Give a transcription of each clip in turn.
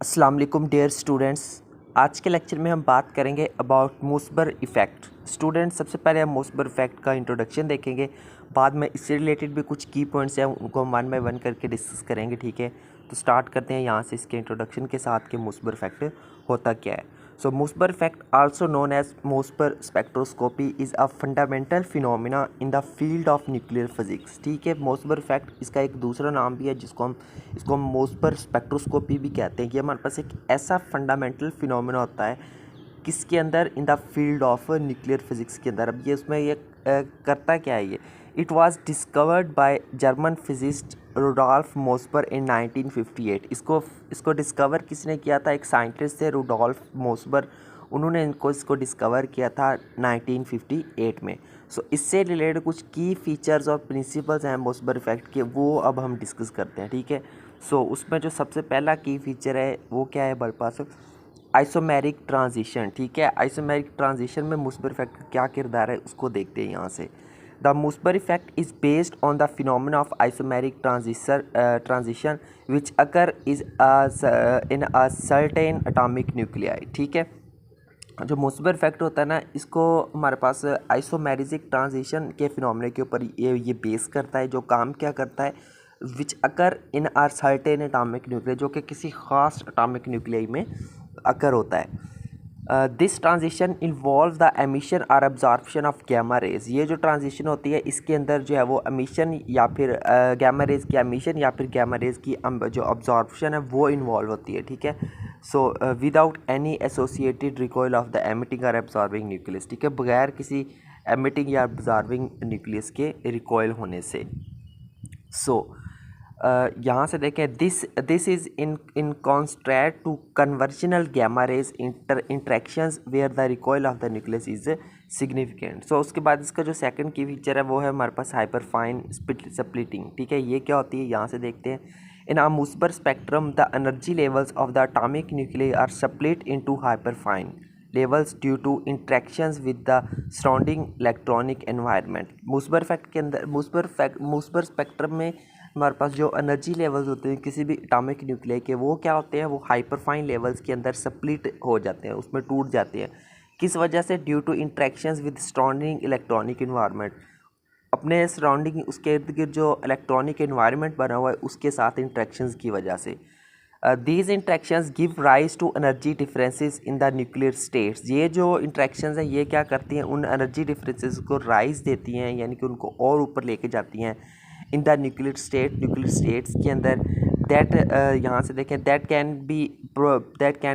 अस्सलाम वालेकुम dear students. आज के लेक्चर में हम बात करेंगे अबाउट मोसबर इफ़ेक्ट। स्टूडेंट्स, सबसे पहले हम मोसबर इफ़ेक्ट का इंट्रोडक्शन देखेंगे, बाद में इससे रिलेटेड भी कुछ की पॉइंट्स हैं उनको हम वन बाय वन करके डिस्कस करेंगे। ठीक है, तो स्टार्ट करते हैं यहाँ से इसके इंट्रोडक्शन के साथ कि मोसबर इफ़ेक्ट होता क्या है। So Mossbauer effect, also known as Mossbauer spectroscopy, is a fundamental phenomena in the field of nuclear physics. ठीक है, मोसबर इफ़ेक्ट इसका एक दूसरा नाम भी है इसको हम मोसबर स्पेक्ट्रोस्कोपी भी कहते हैं कि हमारे पास एक ऐसा फंडामेंटल फिनोमेना होता है किसके अंदर, इन the field of nuclear physics के अंदर। अब ये उसमें ये करता क्या है ये। It was discovered by German physicist Rudolf Mossbauer in 1958। इसको डिस्कवर किसने किया था? एक साइंटिस्ट थे रुडोल्फ मोसबर, उन्होंने इसको डिस्कवर किया था 1958 में। सो इससे रिलेटेड कुछ की फीचर्स और प्रिंसिपल्स हैं मोसबर इफ़ेक्ट के, वो अब हम डिस्कस करते हैं। ठीक है, सो उसमें जो सबसे पहला की फीचर है वो क्या है हमारे पास? Isomeric transition. ठीक है, आइसोमेरिक ट्रांजिशन में मोसबर इफ़ेक्ट का क्या किरदार है उसको देखते हैं यहाँ से। The Mossbauer effect is based on the phenomena of isomeric transition which occur is in a certain atomic nuclei. ठीक है, जो मोसबर इफ़ेक्ट होता है ना, इसको हमारे पास आइसोमेरिक ट्रांजिशन के फिनोमेना के ऊपर ये बेस करता है। जो काम क्या करता है? Which occur in are certain atomic nuclear, जो कि किसी ख़ास एटॉमिक न्यूक्लियाई में अकर होता है। This transition involve the emission और अब्जॉर्प्शन ऑफ गैमा रेज। ये जो ट्रांजिशन होती है इसके अंदर जो है वो एमिशन या फिर गैमा रेज की एमिशन या फिर गैमा रेज की जो अब्जॉर्प्शन है वो इन्वॉल्व होती है। ठीक है, so without any associated recoil of the emitting और एब्जॉर्बिंग न्यूक्लियस। ठीक है, बगैर किसी एमिटिंग या एब्जॉर्बिंग न्यूक्लियस के रिकॉइल होने से। सो यहाँ से देखें, this is in contrast to conventional gamma rays interactions where the recoil of the nucleus is significant. So उसके बाद इसका जो सेकंड की फीचर है वो है हमारे पास हाइपरफाइन स्प्लिटिंग। ठीक है, ये क्या होती है यहाँ से देखते हैं। In a Mossbauer spectrum the energy levels of the atomic nuclei are split into hyperfine levels due to interactions with the surrounding electronic environment. Mossbauer effect के अंदर मोसबर स्पेक्ट्रम में हमारे पास जो एनर्जी लेवल्स होते हैं किसी भी एटॉमिक न्यूक्लियर के, वो क्या होते हैं? वो हाइपरफाइन लेवल्स के अंदर स्प्लिट हो जाते हैं, उसमें टूट जाते हैं। किस वजह से? Due to interactions with surrounding electronic environment. अपने सराउंडिंग उसके इर्द गिर्द जो इलेक्ट्रॉनिक इन्वायरमेंट बना हुआ है उसके साथ इंट्रैक्शंस की वजह से। These interactions give rise to energy differences in the nuclear states. ये जो इंट्रैक्शंस हैं ये क्या करती हैं? उन एनर्जी डिफरेंसेस को राइज देती हैं, यानी कि उनको और ऊपर लेके जाती हैं इन द न्यूक्लियर स्टेट्स के अंदर। दैट यहाँ से देखें, that can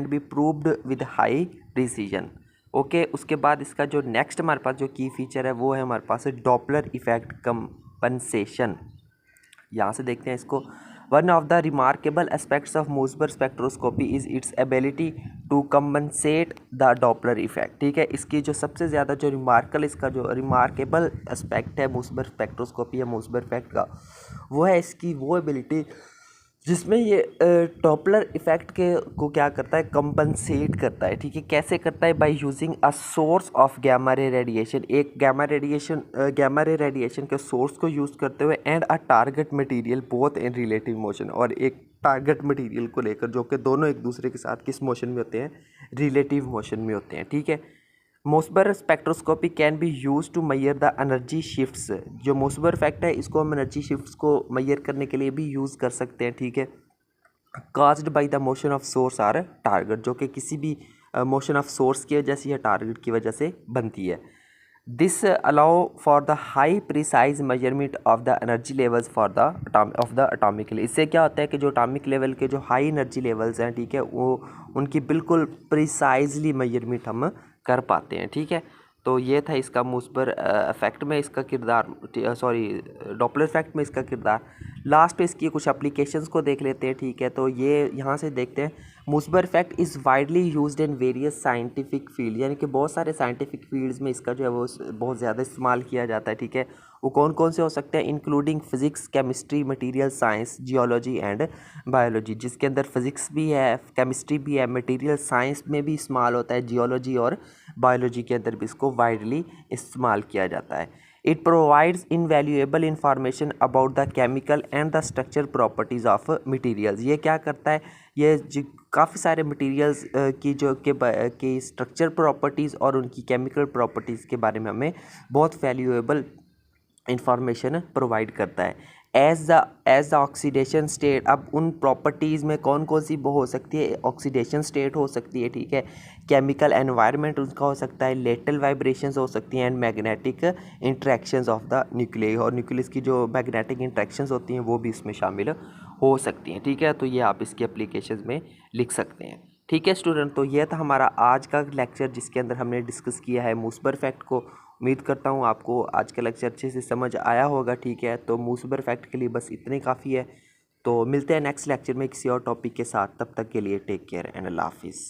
be proved with high precision. Okay, उसके बाद इसका जो नेक्स्ट हमारे पास जो की फीचर है वो है हमारे पास डॉपलर इफेक्ट कंपनसेशन। यहाँ से देखते हैं इसको। One of the remarkable aspects of Mossbauer spectroscopy is its ability to compensate the Doppler effect. ठीक है, इसकी जो सबसे ज़्यादा जो रिमार्केबल एस्पेक्ट है मोसबर स्पेक्ट्रोस्कोपी या मोसबर इफेक्ट का, वो है इसकी वो एबिलिटी जिसमें ये डॉपलर इफेक्ट के को क्या करता है? कंपनसेट करता है। ठीक है, कैसे करता है? By using a source of gamma ray radiation. एक गैमा रे रेडिएशन के सोर्स को यूज़ करते हुए and a target material both in relative motion, और एक टारगेट मटेरियल को लेकर जो कि दोनों एक दूसरे के साथ किस मोशन में होते हैं? रिलेटिव मोशन में होते हैं। ठीक है, Mossbauer spectroscopy can be use to measure the energy shifts. जो मोसबर इफेक्ट है इसको हम एनर्जी शिफ्ट्स को मैयर करने के लिए भी यूज़ कर सकते हैं। ठीक है, caused by the motion of source or target, जो कि किसी भी मोशन ऑफ सोर्स की वजह से या टारगेट की वजह से बनती है। This allow for the high precise measurement of the energy levels for the atomic level. इससे क्या होता है कि जो एटॉमिक लेवल के जो हाई एनर्जी लेवल्स हैं, ठीक है, वो उनकी बिल्कुल प्रिसाइजली मेजरमेंट हम कर पाते हैं। ठीक है, तो ये था इसका मोसबर इफेक्ट में इसका किरदार, डॉपलर इफेक्ट में इसका किरदार। लास्ट पे इसकी कुछ एप्लीकेशंस को देख लेते हैं। ठीक है, तो ये यहाँ से देखते हैं। Mossbauer effect is widely used in various scientific field, यानी कि बहुत सारे साइंटिफिक फील्ड्स में इसका जो है वो बहुत ज़्यादा इस्तेमाल किया जाता है। ठीक है, वो कौन कौन से हो सकते हैं? Including physics, chemistry, material science, geology and biology, जिसके अंदर फिजिक्स भी है, केमिस्ट्री भी है, मटेरियल साइंस में भी इस्तेमाल होता है, जियोलॉजी और बायोलॉजी के अंदर भी इसको वाइडली इस्तेमाल किया जाता है। It provides invaluable information about the chemical and the structure properties of materials. ये क्या करता है? ये जो काफ़ी सारे मटेरियल्स की स्ट्रक्चर प्रॉपर्टीज़ और उनकी केमिकल प्रॉपर्टीज़ के बारे में हमें बहुत वैल्यूएबल इंफॉर्मेशन प्रोवाइड करता है। एज द ऑक्सीडेशन स्टेट, अब उन प्रॉपर्टीज़ में कौन कौन सी वो हो सकती है, ऑक्सीडेशन स्टेट हो सकती है, ठीक है, केमिकल एनवायरनमेंट उसका हो सकता है, लेटरल वाइब्रेशंस हो सकती हैं and magnetic interactions of the nucleus, और न्यूक्लियस की जो मैग्नेटिक इंट्रैक्शंस होती हैं वो भी इसमें शामिल हो सकती हैं, ठीक है। तो ये आप इसकी एप्लीकेशंस में लिख सकते हैं, ठीक है स्टूडेंट। तो यह था हमारा आज का लेक्चर जिसके अंदर हमने डिस्कस किया है मूसबर फैक्ट को। उम्मीद करता हूँ आपको आज का लेक्चर अच्छे से समझ आया होगा, ठीक है। तो मूसबर फैक्ट के लिए बस इतने काफ़ी है। तो मिलते हैं नेक्स्ट लेक्चर में किसी और टॉपिक के साथ, तब तक के लिए टेक केयर एंड अल्लाह हाफिज़।